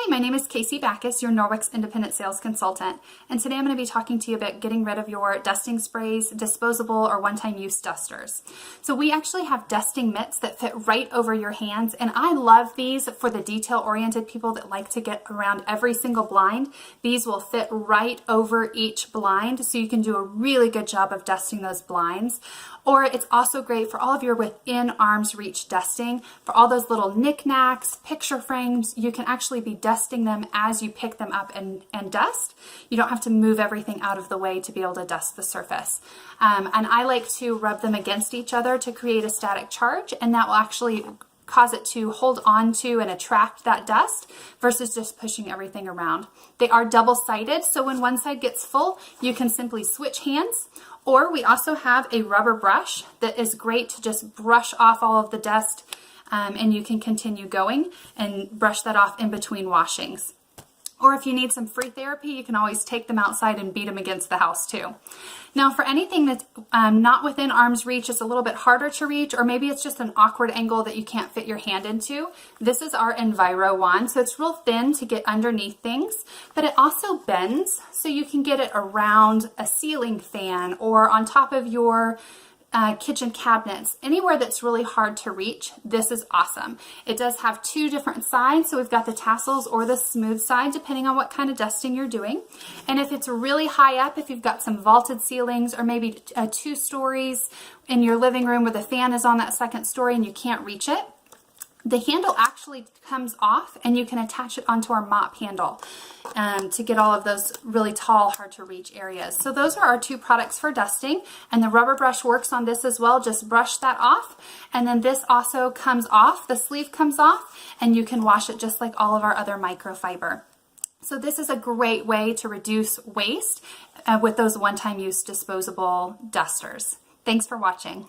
Hi, my name is Casey Backus, your Norwex Independent Sales Consultant, and today I'm going to be talking to you about getting rid of your dusting sprays, disposable or one-time use dusters. So we actually have dusting mitts that fit right over your hands, and I love these for the detail-oriented people that like to get around every single blind. These will fit right over each blind, so you can do a really good job of dusting those blinds. Or it's also great for all of your within arm's reach dusting. For all those little knickknacks, picture frames, you can actually be dusting them as you pick them up and dust. You don't have to move everything out of the way to be able to dust the surface. And I like to rub them against each other to create a static charge, and that will actually cause it to hold on to and attract that dust versus just pushing everything around. They are double-sided, so when one side gets full, you can simply switch hands. Or we also have a rubber brush that is great to just brush off all of the dust, and you can continue going and brush that off in between washings. Or if you need some free therapy, you can always take them outside and beat them against the house too. Now for anything that's not within arm's reach, it's a little bit harder to reach, or maybe it's just an awkward angle that you can't fit your hand into. This is our Enviro wand. So it's real thin to get underneath things, but it also bends, so you can get it around a ceiling fan or on top of your kitchen cabinets, anywhere that's really hard to reach. This is awesome. It does have two different sides, so we've got the tassels or the smooth side depending on what kind of dusting you're doing. And if it's really high up, if you've got some vaulted ceilings or maybe 2 stories in your living room where the fan is on that second story and you can't reach it, the handle actually comes off and you can attach it onto our mop handle to get all of those really tall, hard to reach areas. So those are our 2 products for dusting, and the rubber brush works on this as well. Just brush that off, and then this also comes off, the sleeve comes off, and you can wash it just like all of our other microfiber. So this is a great way to reduce waste with those one-time use disposable dusters. Thanks for watching.